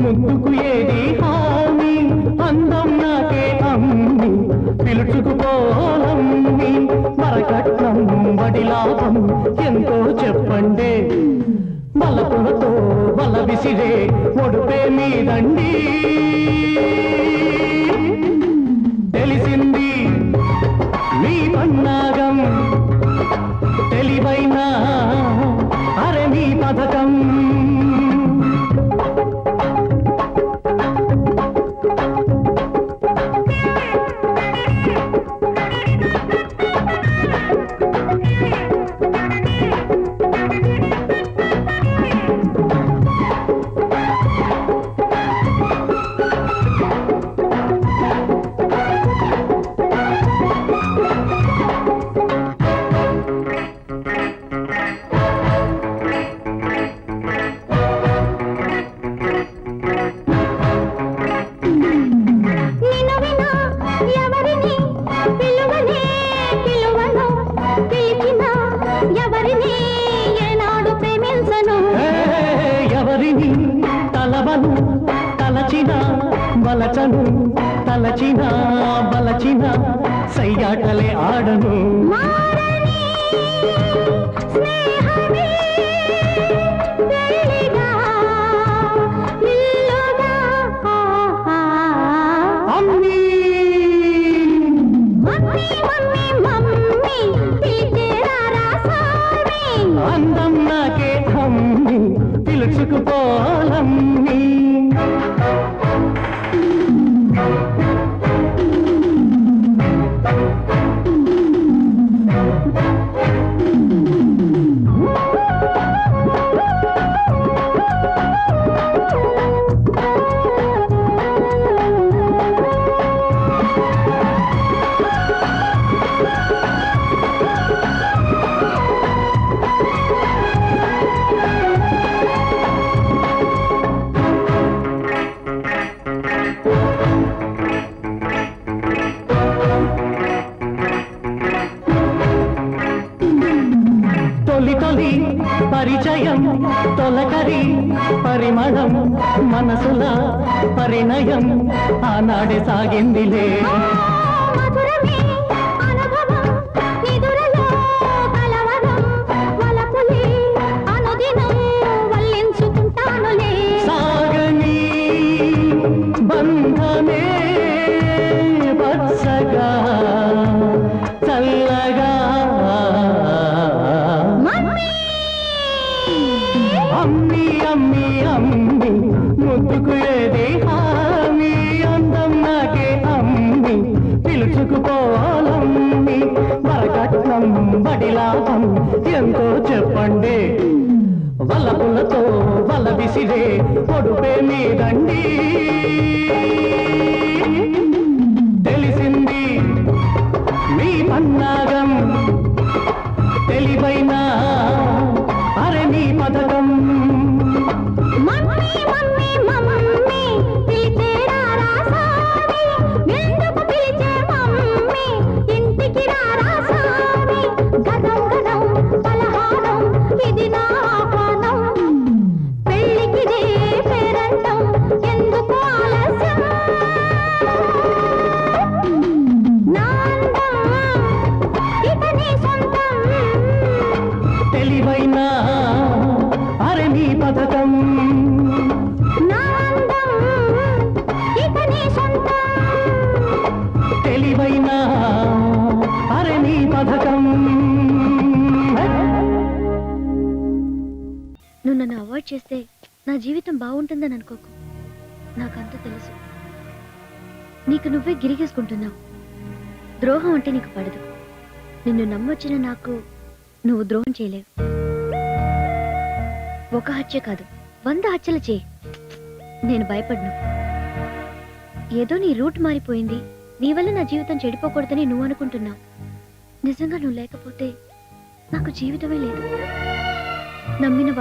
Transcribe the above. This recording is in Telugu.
ముందుకు ఏది హామీ అందం నాకే అమ్మి పిలుచుకుపోలమ్మి మరకట్నం వడి లాభం ఎంతో చెప్పండి బలపులతో బల విసిరే ఒడుపే మీదండి తెలిసింది మీ పన్నాగం తెలివైన అరే మీ పథకం తలవను తలచిన బలచను తలచిన బలచిన సయ్యాటలే ఆడను అందం నాకే అమ్మి పిలుచుకుపోలమ్మి తొలి తొలి పరిచయం తొలకరి పరిమళం మనసుల పరిణయం ఆనాడే సాగిందిలే సాగని బంధమే పచ్చగా చల్లగా అమ్మి అమ్మి అమ్మి ముద్దుకు ఏది హామీ అందం నాకే అమ్మి పిలుచుకుపోవాలమ్మి వరకట్నం బడి లాభం ఎంతో చెప్పండి వలపులతో వల విసిరే పొడుపే మీదండి తెలిసింది మీ పన్నాగం తెలివైన అరే నీ పథకం ఇంటికి రారా సామి గదం గదం నువ్వు నన్ను అవాయిడ్ చేస్తే నా జీవితం బాగుంటుందని అనుకోకు. నాకంత తెలుసు. నీకు నువ్వే గిరిగేసుకుంటున్నావు. ద్రోహం అంటే నీకు పడదు. నిన్ను నమ్మొచ్చిన నాకు నువ్వు ద్రోహం చేయలేవు. ఒక హత్య కాదు, 100 హత్యలు చేయి, నేను భయపడ్ను. ఏదో నీ రూట్ మారిపోయింది, నీ వల్ల నా జీవితం చెడిపోకూడదని నువ్వు అనుకుంటున్నావు. నిజంగా నువ్వు లేకపోతే నాకు జీవితమే లేదు. నమ్మిన